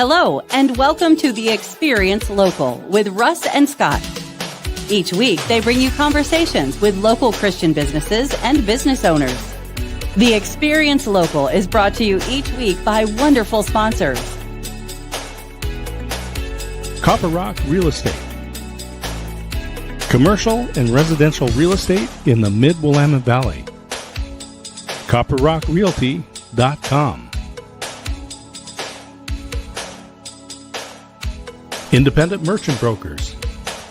Hello, and welcome to The Experience Local with Russ and Scott. Each week, they bring you conversations with local Christian businesses and business owners. The Experience Local is brought to you each week by wonderful sponsors. Copper Rock Real Estate. Commercial and residential real estate in the MidWillamette Valley. CopperRockRealty.com. Independent Merchant Brokers.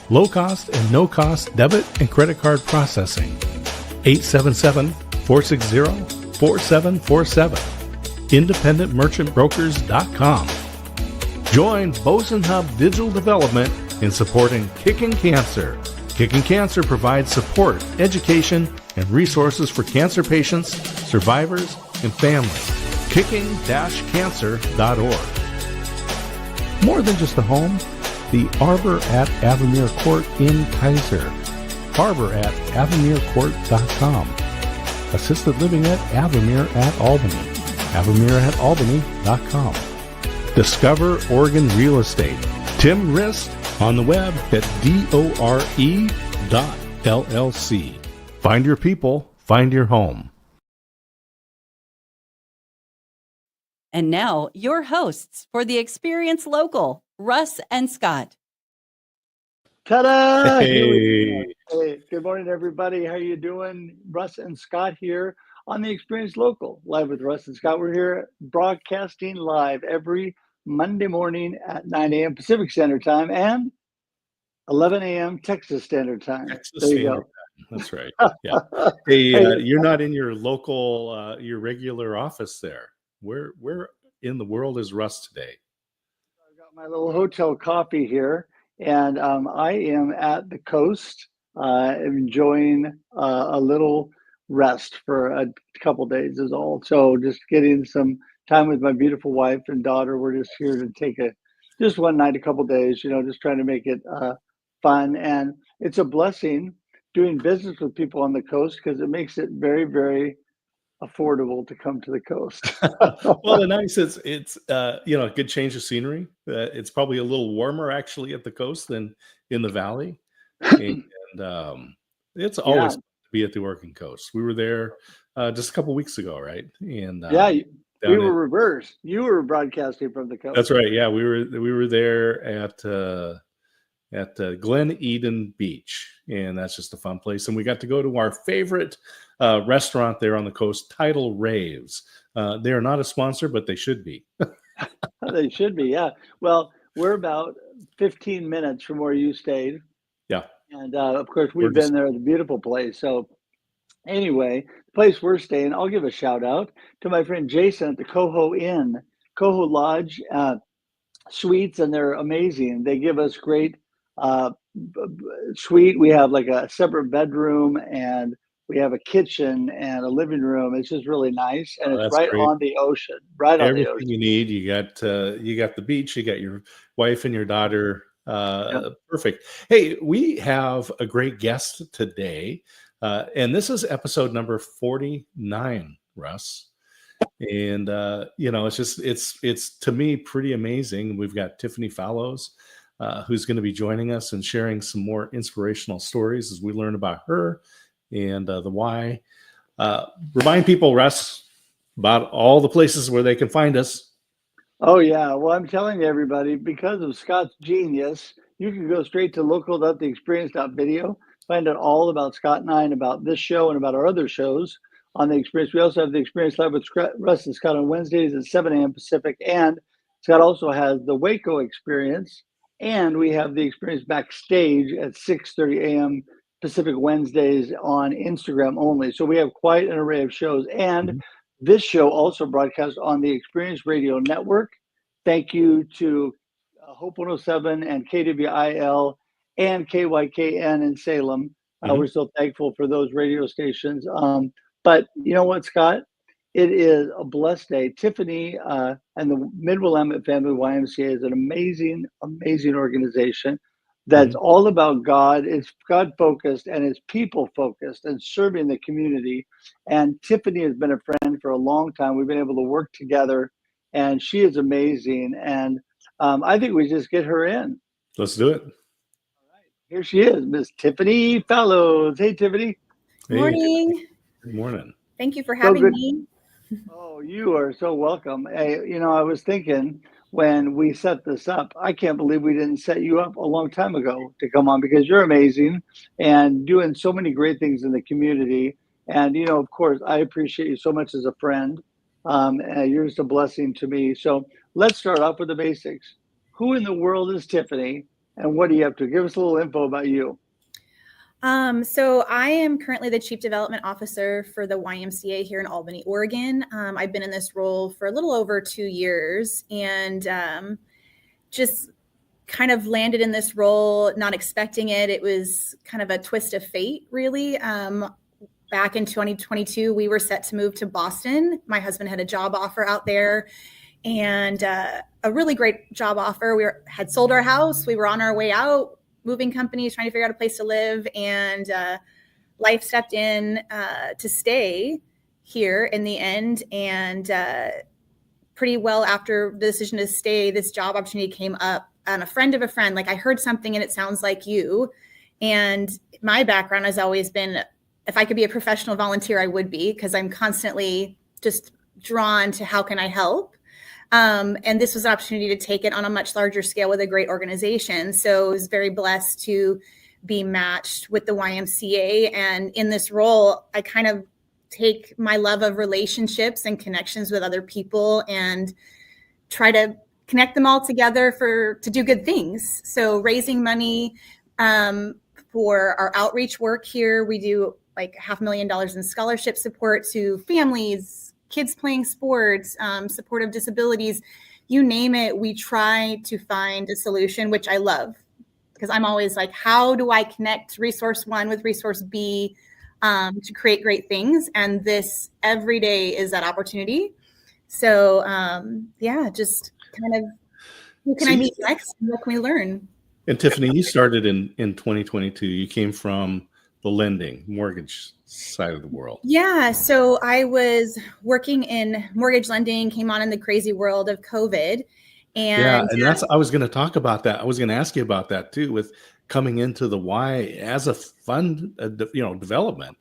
Low-cost and no-cost debit and credit card processing. 877-460-4747. IndependentMerchantBrokers.com. Join Boson Hub Digital Development in supporting Kicking Cancer. Kicking Cancer provides support, education, and resources for cancer patients, survivors, and families. Kicking-cancer.org. More than just a home, the Arbor at Avamere Court in Kaiser. Arbor at AvamereCourt.com. Assisted living at Avamere at Albany. AvamereAtAlbany.com. Discover Oregon Real Estate. Tim Rist on the web at DORE.LLC. Find your people, find your home. And now, your hosts for The Experience Local, Russ and Scott. Ta-da! Hey. Hey, good morning, everybody. How you doing? Russ and Scott here on The Experience Local, live with Russ and Scott. We're here broadcasting live every Monday morning at 9 a.m. Pacific Standard Time and 11 a.m. Texas Standard Time. Texas Standard Time. That's right. Yeah. Hey, you're not in your local, your regular office there. Where in the world is Russ today? I've got my little hotel coffee here, and I am at the coast, enjoying a little rest for a couple days is all. So just getting some time with my beautiful wife and daughter. We're just here to take just one night, a couple days, just trying to make it fun. And it's a blessing doing business with people on the coast because it makes it very, very affordable to come to the coast. Well, the nice it's a good change of scenery. It's probably a little warmer actually at the coast than in the valley, and it's always to be at the Oregon coast. We were there just a couple weeks ago, right? And we were reversed. You were broadcasting from the coast. That's right. Yeah, we were there at Glen Eden Beach, and that's just a fun place. And we got to go to our favorite restaurant there on the coast, Tidal Raves. They are not a sponsor, but they should be. They should be, yeah. Well, we're about 15 minutes from where you stayed. Yeah. And of course, we've been there. It's a beautiful place. So anyway, the place we're staying, I'll give a shout out to my friend Jason at the Coho Inn, Coho Lodge Suites, and they're amazing. They give us great suite. We have like a separate bedroom, and we have a kitchen and a living room. It's just really nice, and it's right on the ocean. Right on the ocean. Everything you need. You got the beach. You got your wife and your daughter. Perfect. Hey, we have a great guest today, and this is episode number 49, Russ. And it's to me pretty amazing. We've got Tiffany Fallows, who's going to be joining us and sharing some more inspirational stories as we learn about her and the why. Remind people, Russ, about all the places where they can find us. Oh, yeah. Well, I'm telling everybody, because of Scott's genius, you can go straight to local.theexperience.video, find out all about Scott and I and about this show and about our other shows on The Experience. We also have The Experience Live with Russ and Scott on Wednesdays at 7 a.m. Pacific. And Scott also has the Waco Experience. And we have The Experience Backstage at 6:30 a.m. Pacific Wednesdays on Instagram only. So we have quite an array of shows. And this show also broadcasts on the Experience Radio Network. Thank you to Hope 107 and KWIL and KYKN in Salem. We're so thankful for those radio stations. But you know what, Scott? It is a blessed day. Tiffany and the MidWillamette Family YMCA is an amazing, amazing organization that's all about God. It's God-focused and it's people-focused and serving the community. And Tiffany has been a friend for a long time. We've been able to work together, and she is amazing. And I think we just get her in. Let's do it. Here she is, Miss Tiffany Fallows. Hey, Tiffany. Hey, Morning. good morning. Thank you for having me. Oh, you are so welcome. Hey, I was thinking when we set this up, I can't believe we didn't set you up a long time ago to come on, because you're amazing and doing so many great things in the community. And, of course, I appreciate you so much as a friend. And you're just a blessing to me. So let's start off with the basics. Who in the world is Tiffany, and what are you up to? Give us a little info about you. So I am currently the Chief Development Officer for the YMCA here in Albany, Oregon. I've been in this role for a little over 2 years, and just kind of landed in this role, not expecting it. It was kind of a twist of fate, really. Back in 2022, we were set to move to Boston. My husband had a job offer out there, and a really great job offer. We had sold our house. We were on our way out, moving companies, trying to figure out a place to live, and life stepped in to stay here in the end. And pretty well after the decision to stay, this job opportunity came up, and a friend of a friend, like, I heard something and it sounds like you. And my background has always been, if I could be a professional volunteer, I would be, because I'm constantly just drawn to how can I help. And this was an opportunity to take it on a much larger scale with a great organization. So I was very blessed to be matched with the YMCA. And in this role, I kind of take my love of relationships and connections with other people and try to connect them all together to do good things. So raising money for our outreach work here, we do like $500,000 in scholarship support to families, kids playing sports, support of disabilities, you name it. We try to find a solution, which I love, because I'm always like, how do I connect resource one with resource B to create great things? And this every day is that opportunity. So just kind of, who can I meet next? What can we learn? And Tiffany, you started in 2022. You came from the lending, mortgage side of the world. Yeah. So I was working in mortgage lending, came on in the crazy world of COVID. And I was going to talk about that. I was going to ask you about that too, with coming into the Y as a fund, development.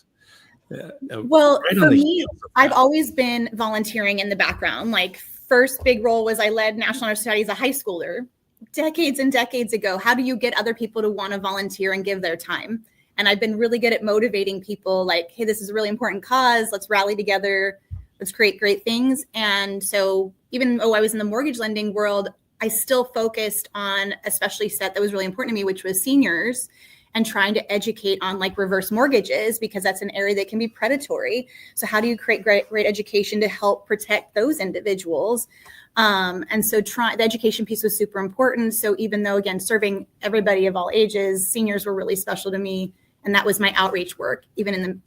Well, for me, I've always been volunteering in the background. Like, first big role was I led National Honor Society as a high schooler decades and decades ago. How do you get other people to want to volunteer and give their time? And I've been really good at motivating people, like, hey, this is a really important cause. Let's rally together. Let's create great things. And so even though I was in the mortgage lending world, I still focused on a specialty set that was really important to me, which was seniors, and trying to educate on like reverse mortgages, because that's an area that can be predatory. So how do you create great education to help protect those individuals? And so the education piece was super important. So even though, again, serving everybody of all ages, seniors were really special to me. And that was my outreach work, even in the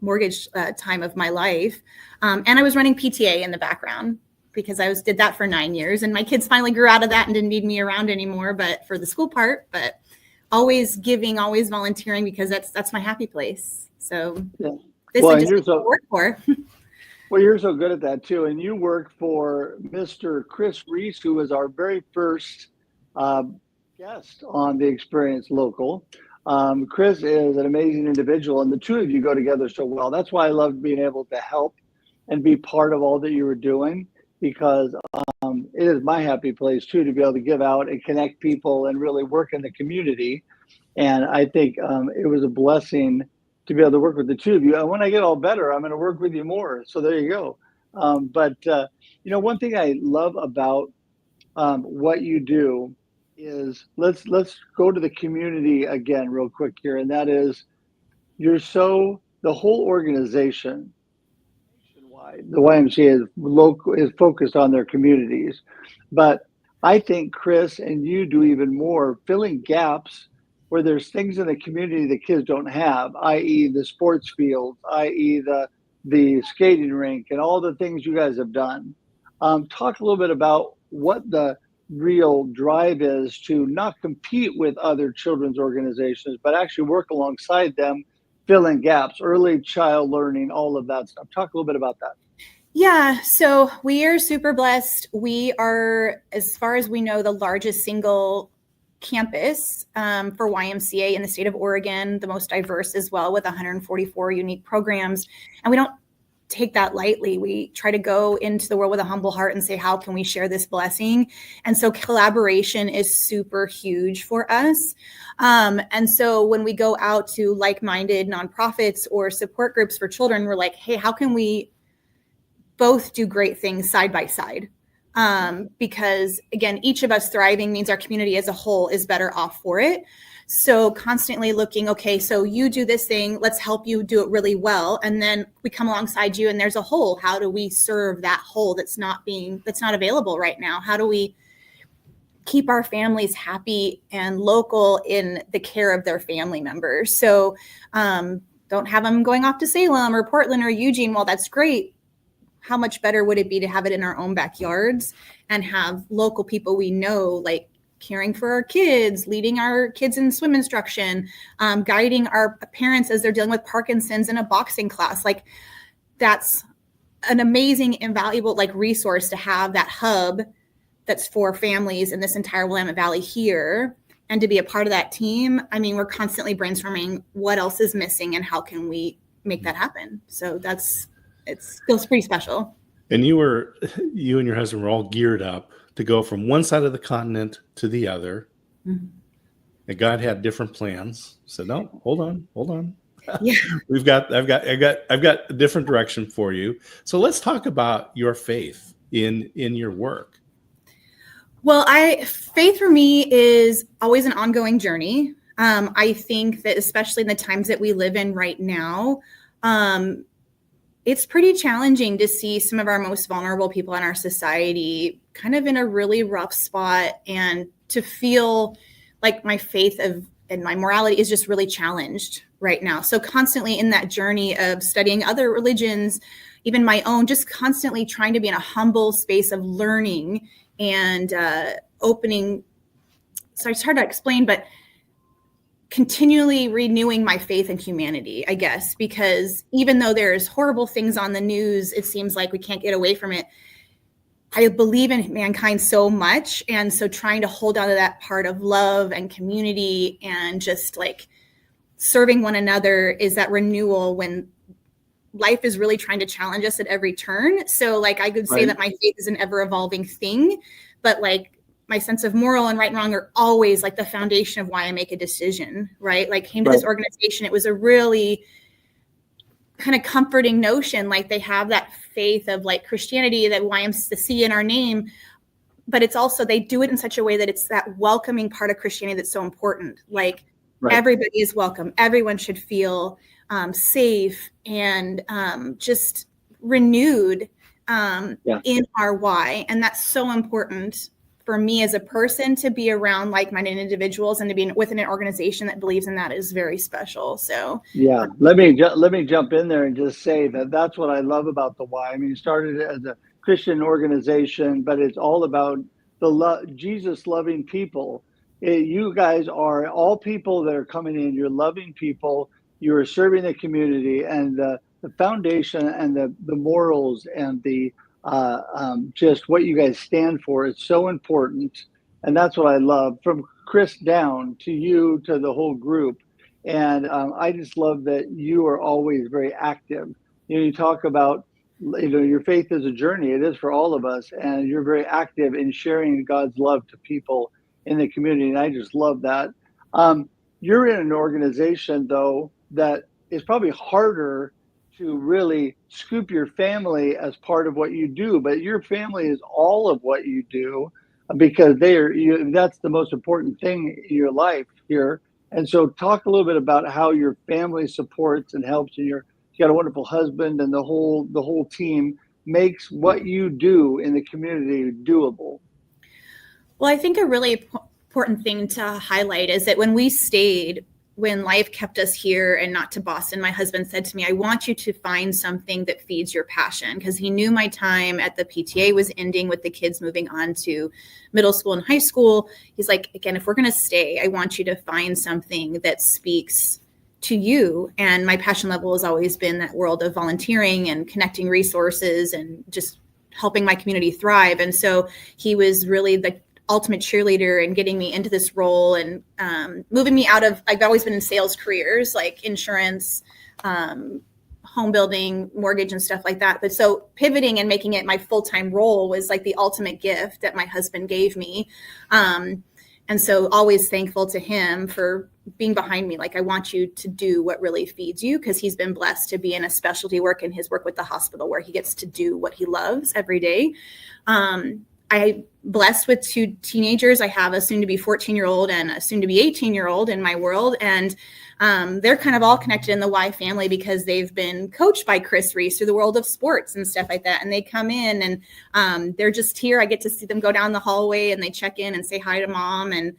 mortgage time of my life. And I was running PTA in the background, because I did that for 9 years. And my kids finally grew out of that and didn't need me around anymore, but for the school part, but always giving, always volunteering, because that's my happy place. So this is just what I work for. Well, you're so good at that too. And you work for Mr. Chris Reese, who was our very first guest on the Experience Local. Chris is an amazing individual, and the two of you go together so well. That's why I loved being able to help and be part of all that you were doing, because it is my happy place too, to be able to give out and connect people and really work in the community. And I think it was a blessing to be able to work with the two of you. And when I get all better, I'm going to work with you more. So there you go. But one thing I love about what you do is, let's go to the community again real quick here. And that is, the whole organization, the YMCA is focused on their communities. But I think Chris and you do even more, filling gaps where there's things in the community that kids don't have, i.e. the sports fields, i.e. the skating rink, and all the things you guys have done. Talk a little bit about what the real drive is to not compete with other children's organizations, but actually work alongside them, fill in gaps, early child learning, all of that stuff. Talk a little bit about that. Yeah, so we are super blessed. We are, as far as we know, the largest single campus for YMCA in the state of Oregon, the most diverse as well, with 144 unique programs. And we don't take that lightly. We try to go into the world with a humble heart and say, how can we share this blessing? And so collaboration is super huge for us. And so when we go out to like-minded nonprofits or support groups for children, we're like, hey, how can we both do great things side by side? Because again, each of us thriving means our community as a whole is better off for it. So constantly looking, okay, so you do this thing, let's help you do it really well. And then we come alongside you and there's a hole. How do we serve that hole that's not available right now? How do we keep our families happy and local in the care of their family members? So don't have them going off to Salem or Portland or Eugene. Well, that's great. How much better would it be to have it in our own backyards and have local people we know, like caring for our kids, leading our kids in swim instruction, guiding our parents as they're dealing with Parkinson's in a boxing class. Like that's an amazing, invaluable resource to have that hub that's for families in this entire Willamette Valley here. And to be a part of that team, I mean, we're constantly brainstorming what else is missing and how can we make that happen. So it feels pretty special. And you and your husband were all geared up to go from one side of the continent to the other. Mm-hmm. And God had different plans. Said, no, hold on. Yeah. I've got a different direction for you. So let's talk about your faith in your work. Well, faith for me is always an ongoing journey. I think that especially in the times that we live in right now, it's pretty challenging to see some of our most vulnerable people in our society kind of in a really rough spot, and to feel like my faith and my morality is just really challenged right now. So constantly in that journey of studying other religions, even my own, just constantly trying to be in a humble space of learning and opening. So it's hard to explain, but continually renewing my faith in humanity, I guess, because even though there's horrible things on the news, it seems like we can't get away from it. I believe in mankind so much. And so trying to hold on to that part of love and community and just serving one another is that renewal when life is really trying to challenge us at every turn. So I could say that my faith is an ever evolving thing, but my sense of moral and right and wrong are always the foundation of why I make a decision, right? Came to this organization, it was a really kind of comforting notion. They have that faith of Christianity, that YMCA in our name, but it's also, they do it in such a way that it's that welcoming part of Christianity that's so important. Everybody is welcome. Everyone should feel safe and just renewed in our why. And that's so important for me as a person to be around like-minded individuals, and to be within an organization that believes in that is very special. So yeah, let me jump in there and just say that that's what I love about the Y. I mean, it started as a Christian organization, but it's all about Jesus loving people. You guys are all people that are coming in. You're loving people. You are serving the community, and the foundation and the morals and the just what you guys stand for is so important. And that's what I love, from Chris down to you to the whole group. And I just love that you are always very active. You talk about, your faith is a journey. It is for all of us. And you're very active in sharing God's love to people in the community. And I just love that. You're in an organization, though, that is probably harder to really scoop your family as part of what you do, but your family is all of what you do, because that's the most important thing in your life here. And so talk a little bit about how your family supports and helps, and you got a wonderful husband, and the whole team makes what you do in the community doable. Well, I think a really important thing to highlight is that when life kept us here and not to Boston, my husband said to me, I want you to find something that feeds your passion, because he knew my time at the PTA was ending with the kids moving on to middle school and high school. He's like, again, if we're going to stay, I want you to find something that speaks to you. And my passion level has always been that world of volunteering and connecting resources and just helping my community thrive. And so he was really the ultimate cheerleader in getting me into this role and moving me out of, I've always been in sales careers like insurance, home building, mortgage and stuff like that. But so pivoting and making it my full-time role was like the ultimate gift that my husband gave me. And so always thankful to him for being behind me. Like, I want you to do what really feeds you, because he's been blessed to be in a specialty work in his work with the hospital where he gets to do what he loves every day. I'm blessed with 2 teenagers. I have a soon to be 14-year-old and a soon to be 18-year-old in my world. And they're kind of all connected in the Y family because they've been coached by Chris Reese through the world of sports and stuff like that. And they come in and they're just here. I get to see them go down the hallway and they check in and say hi to mom. And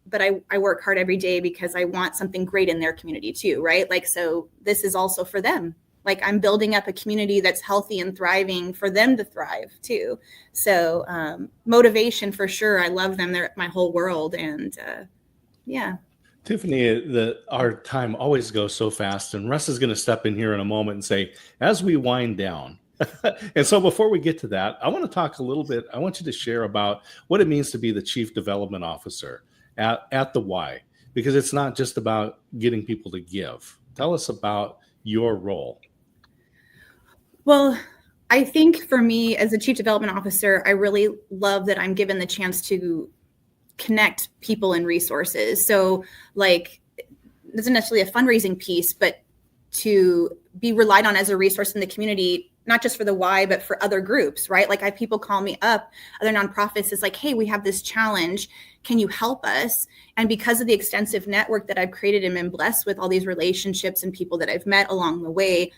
but I work hard every day because I want something great in their community too, right? Like, so this is also for them. Like, I'm building up a community that's healthy and thriving for them to thrive too. So motivation for sure. I love them. They're my whole world. And yeah. Tiffany, our time always goes so fast, and Russ is going to step in here in a moment and say, as we wind down. And so before we get to that, I want to talk a little bit. I want you to share about what it means to be the Chief Development Officer at the Y, because it's not just about getting people to give. Tell us about your role. Well, I think for me as a Chief Development Officer, I really love that I'm given the chance to connect people and resources. So like, it isn't necessarily a fundraising piece, but to be relied on as a resource in the community, not just for the Y, but for other groups, right? Like, I have people call me up, other nonprofits, is like, hey, we have this challenge. Can you help us? And because of the extensive network that I've created and been blessed with all these relationships and people that I've met along the way,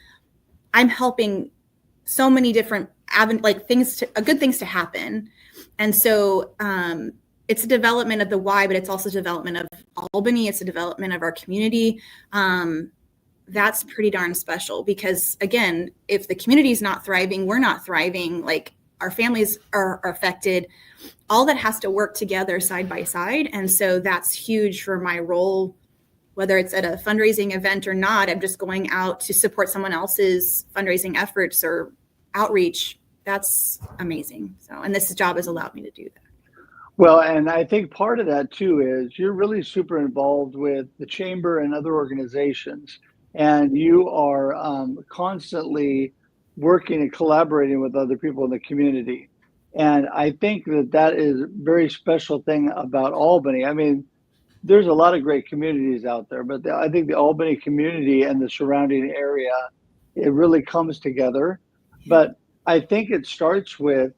I'm helping so many different good things to happen. And so, it's a development of the Y, but it's also development of Albany. It's a development of our community. That's pretty darn special because, again, if the community is not thriving, we're not thriving, like our families are affected. All that has to work together side by side. And so that's huge for my role, whether it's at a fundraising event or not. I'm just going out to support someone else's fundraising efforts or outreach. That's amazing. So, and this job has allowed me to do that. Well, and I think part of that too is you're really super involved with the chamber and other organizations, and you are constantly working and collaborating with other people in the community. And I think that is a very special thing about Albany. I mean, there's a lot of great communities out there, but I think the Albany community and the surrounding area, it really comes together. But I think it starts with,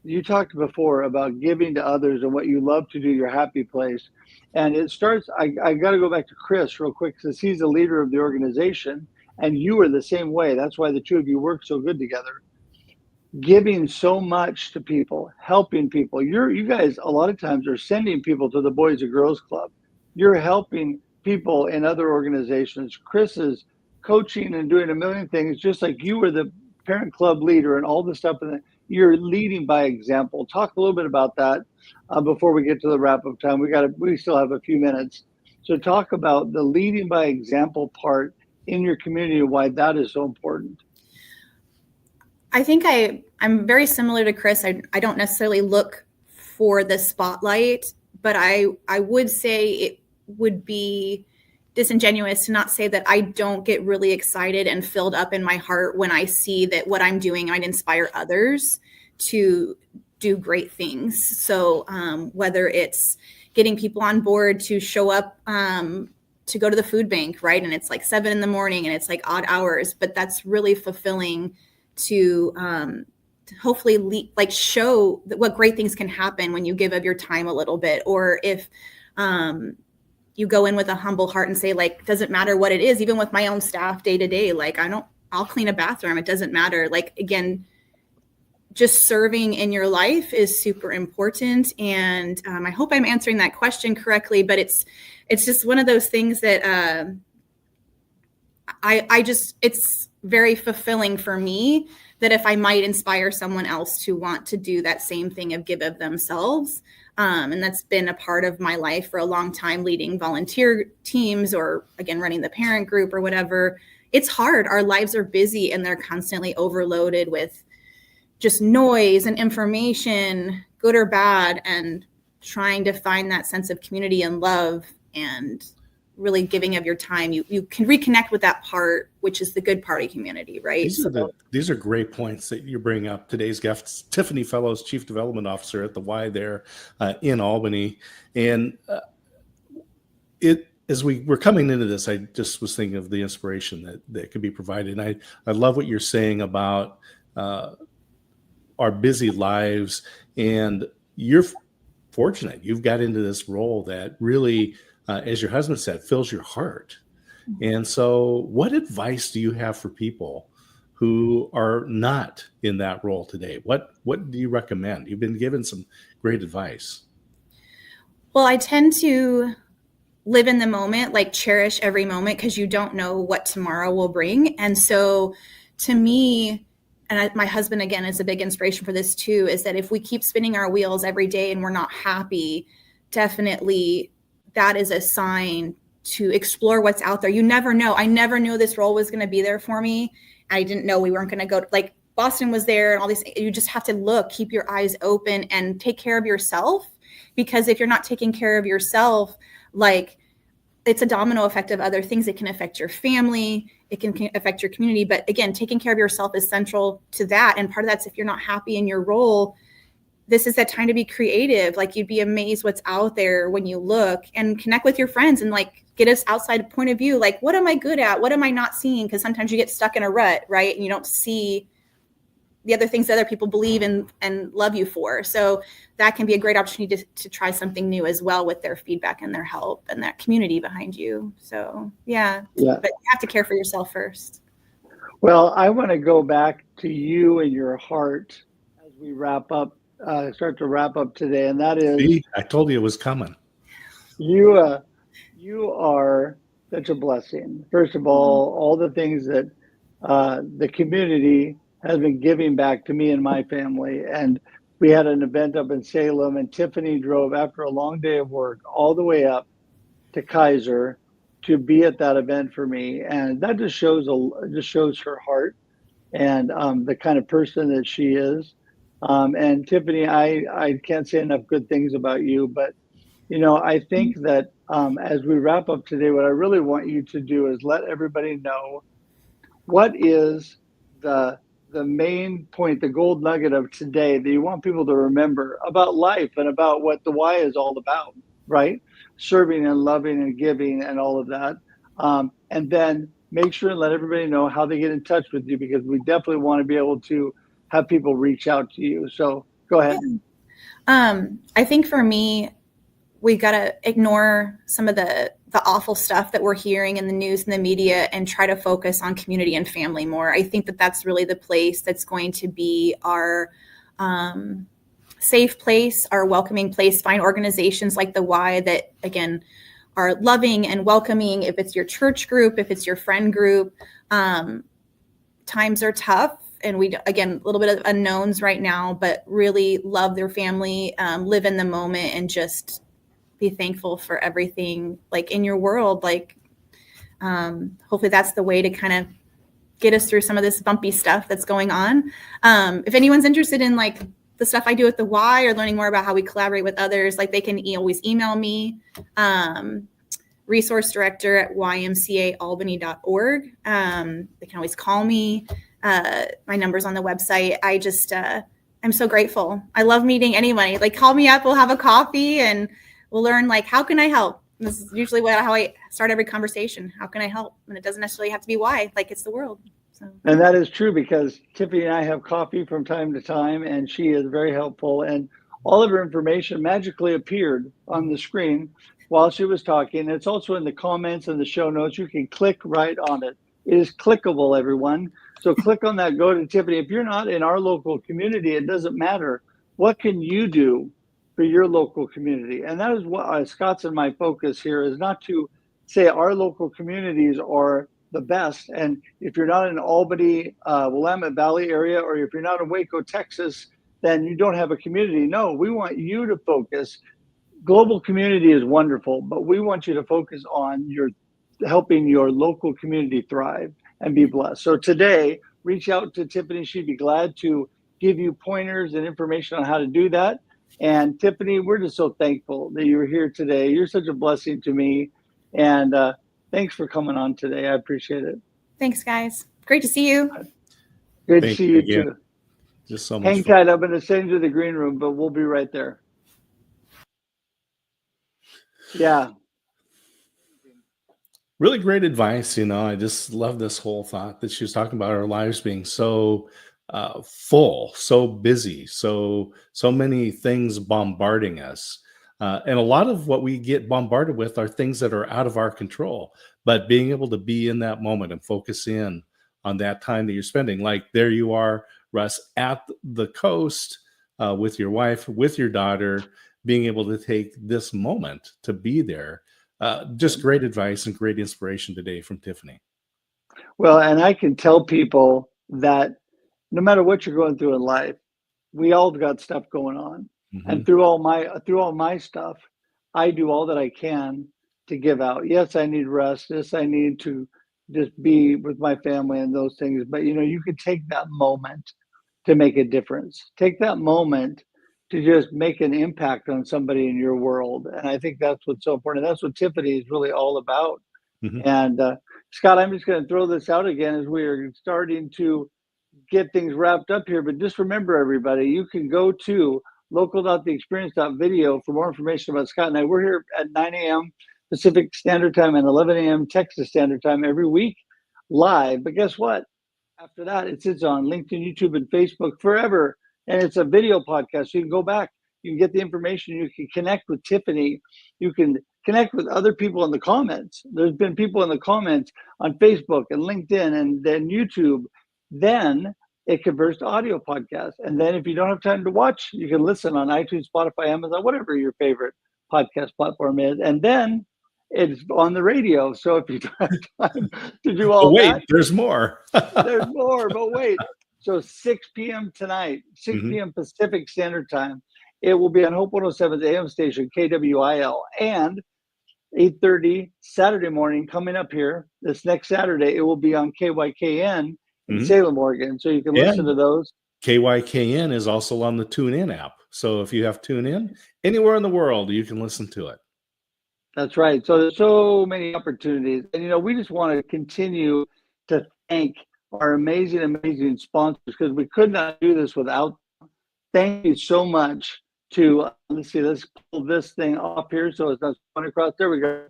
you talked before about giving to others and what you love to do, your happy place. And it starts, I got to go back to Chris real quick, because he's the leader of the organization and you are the same way. That's why the two of you work so good together. Giving so much to people, helping people. You guys a lot of times are sending people to the Boys and Girls Club. You're helping people in other organizations. Chris is coaching and doing a million things, just like you were the parent club leader and all the stuff. You're leading by example. Talk a little bit about that before we get to the wrap up time. We still have a few minutes. So talk about the leading by example part in your community and why that is so important. I think I'm very similar to Chris. I don't necessarily look for the spotlight, but I would say it would be disingenuous to not say that I don't get really excited and filled up in my heart when I see that what I'm doing might inspire others to do great things. So whether it's getting people on board to show up to go to the food bank, right? And it's like 7 a.m. and it's like odd hours, but that's really fulfilling to hopefully show what great things can happen when you give of your time a little bit. Or if you go in with a humble heart and say, like, doesn't matter what it is, even with my own staff day to day, like I'll clean a bathroom. It doesn't matter. Like, again, just serving in your life is super important. And I hope I'm answering that question correctly, but it's just one of those things that it's very fulfilling for me that if I might inspire someone else to want to do that same thing of give of themselves, And that's been a part of my life for a long time, leading volunteer teams or, again, running the parent group or whatever. It's hard. Our lives are busy and they're constantly overloaded with just noise and information, good or bad, and trying to find that sense of community and love and really giving of your time. You can reconnect with that part, which is the good part of community, right? These are great points that you bring up. Today's guest, Tiffany Fallows, Chief Development Officer at the Y there in Albany. And as we were coming into this, I just was thinking of the inspiration that could be provided. And I love what you're saying about our busy lives, and you're fortunate. You've got into this role that really, as your husband said, fills your heart. And so what advice do you have for people who are not in that role today? What do you recommend? You've been given some great advice. Well, I tend to live in the moment, like cherish every moment, because you don't know what tomorrow will bring. And so to me, and my husband, again, is a big inspiration for this too, is that if we keep spinning our wheels every day and we're not happy, definitely that is a sign to explore what's out there. You never know. I never knew this role was going to be there for me. I didn't know we weren't going to go, like Boston was there and all these. You just have to look, keep your eyes open and take care of yourself. Because if you're not taking care of yourself, like it's a domino effect of other things. It can affect your family. It can affect your community. But again, taking care of yourself is central to that. And part of that's if you're not happy in your role, this is that time to be creative. Like you'd be amazed what's out there when you look and connect with your friends and like get us outside point of view. Like, what am I good at? What am I not seeing? Because sometimes you get stuck in a rut, right? And you don't see the other things that other people believe in and love you for. So that can be a great opportunity to try something new as well with their feedback and their help and that community behind you. So yeah. But you have to care for yourself first. Well, I want to go back to you and your heart as we start to wrap up today. And that is, see, I told you it was coming. You are such a blessing. First of all the things that the community has been giving back to me and my family. And we had an event up in Salem, and Tiffany drove after a long day of work all the way up to Kaiser to be at that event for me. And that just shows her heart and the kind of person that she is. And Tiffany, I can't say enough good things about you, but I think that as we wrap up today, what I really want you to do is let everybody know what is the main point, the gold nugget of today that you want people to remember about life and about what the Y is all about, right? Serving and loving and giving and all of that. And then make sure and let everybody know how they get in touch with you, because we definitely want to be able to have people reach out to you. So go ahead. I think for me, we got to ignore some of the awful stuff that we're hearing in the news and the media and try to focus on community and family more. I think that that's really the place that's going to be our safe place, our welcoming place. Find organizations like the Y that, again, are loving and welcoming. If it's your church group, if it's your friend group, times are tough. And we, again, a little bit of unknowns right now, but really love their family, live in the moment, and just be thankful for everything like in your world. Like hopefully that's the way to kind of get us through some of this bumpy stuff that's going on. If anyone's interested in like the stuff I do at the Y or learning more about how we collaborate with others, like they can always email me, resource director at ymcaalbany.org. They can always call me. My number's on the website. I just, I'm so grateful. I love meeting anybody. Like call me up, we'll have a coffee and we'll learn like, how can I help? And this is usually how I start every conversation. How can I help? And it doesn't necessarily have to be Y, like it's the world. So. And that is true, because Tiffany and I have coffee from time to time, and she is very helpful. And all of her information magically appeared on the screen while she was talking. It's also in the comments and the show notes. You can click right on it. It is clickable, everyone. So click on that, go to Tiffany. If you're not in our local community, it doesn't matter. What can you do for your local community? And that is what Scott's and my focus here is, not to say our local communities are the best. And if you're not in Albany, Willamette Valley area, or if you're not in Waco, Texas, then you don't have a community. No, we want you to focus. Global community is wonderful, but we want you to focus on helping your local community thrive and be blessed. So today, reach out to Tiffany. She'd be glad to give you pointers and information on how to do that. And Tiffany, we're just so thankful that you're here today. You're such a blessing to me. And thanks for coming on today. I appreciate it. Thanks, guys. Great to see you. Good to see you too. Just so much Hang tight. I'm going to send you to the green room, but we'll be right there. Yeah. Really great advice. I just love this whole thought that she was talking about our lives being so full, so busy, so many things bombarding us. And a lot of what we get bombarded with are things that are out of our control. But being able to be in that moment and focus in on that time that you're spending, like there you are, Russ, at the coast with your wife, with your daughter, being able to take this moment to be there. Just great advice and great inspiration today from Tiffany. Well, and I can tell people that no matter what you're going through in life, we all got stuff going on. Mm-hmm. And through all my stuff, I do all that I can to give out. Yes, I need rest. Yes, I need to just be with my family and those things. But you could take that moment to make a difference. Take that moment to just make an impact on somebody in your world. And I think that's what's so important. That's what Tiffany is really all about. Mm-hmm. And Scott, I'm just going to throw this out again as we are starting to get things wrapped up here. But just remember, everybody, you can go to local.theexperience.video for more information about Scott and I. We're here at 9 a.m. Pacific Standard Time and 11 a.m. Texas Standard Time every week live. But guess what? After that, it sits on LinkedIn, YouTube, and Facebook forever. And it's a video podcast. So you can go back, you can get the information, you can connect with Tiffany, you can connect with other people in the comments. There's been people in the comments on Facebook and LinkedIn and then YouTube. Then it converts to audio podcast. And then if you don't have time to watch, you can listen on iTunes, Spotify, Amazon, whatever your favorite podcast platform is. And then it's on the radio. So if you don't have time to do all that. Wait, there's more. There's more, but wait. So 6 p.m. tonight, 6 p.m. Pacific Standard Time, it will be on Hope 107's AM station, KWIL, and 8:30 Saturday morning coming up here. This next Saturday, it will be on KYKN in Salem, Oregon. So you can listen to those. KYKN is also on the TuneIn app. So if you have TuneIn, anywhere in the world, you can listen to it. That's right. So there's so many opportunities. And, we just want to continue to thank our amazing sponsors, because we could not do this without them. Thank you so much to, let's pull this thing off here so it's not going across. There we go.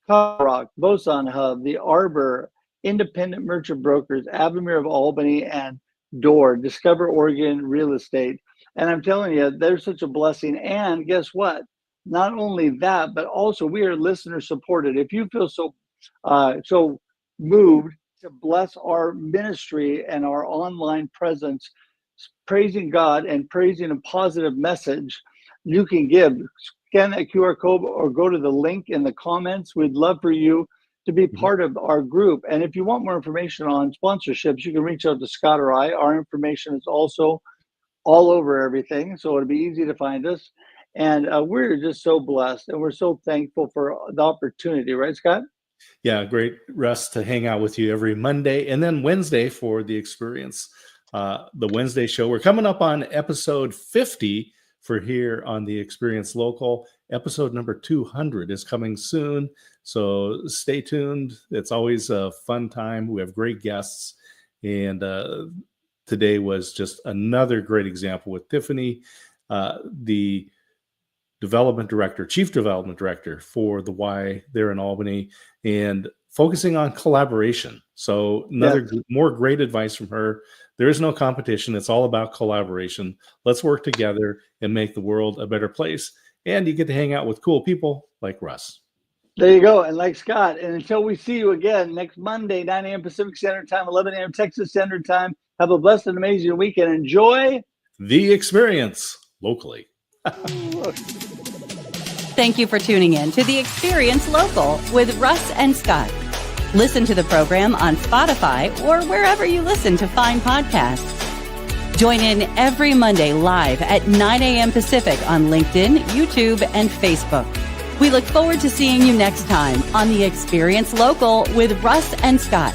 Rock, Boson Hub, The Arbor, Independent Merchant Brokers, Avamere of Albany, and Door, Discover Oregon Real Estate. And I'm telling you, they're such a blessing. And guess what? Not only that, but also we are listener supported. If you feel so moved to bless our ministry and our online presence, praising God and praising a positive message, you can give. Scan that QR code or go to the link in the comments. We'd love for you to be part of our group. And if you want more information on sponsorships, you can reach out to Scott or I. Our information is also all over everything, so it'll be easy to find us. And we're just so blessed, and we're so thankful for the opportunity, right, Scott? Yeah, great, Russ, to hang out with you every Monday and then Wednesday for the experience. The Wednesday show. We're coming up on episode 50 for here on the Experience Local. Episode number 200 is coming soon, so stay tuned. It's always a fun time. We have great guests, and today was just another great example with Tiffany, the chief development director for the Y there in Albany, and focusing on collaboration. So more great advice from her. There is no competition. It's all about collaboration. Let's work together and make the world a better place. And you get to hang out with cool people like Russ. There you go. And like Scott. And until we see you again next Monday, 9 a.m. Pacific Standard Time, 11 a.m. Texas Standard Time, have a blessed and amazing weekend. Enjoy the experience locally. Thank you for tuning in to The Experience Local with Russ and Scott. Listen to the program on Spotify or wherever you listen to find podcasts. Join in every Monday live at 9 a.m. Pacific on LinkedIn, YouTube, and Facebook. We look forward to seeing you next time on The Experience Local with Russ and Scott.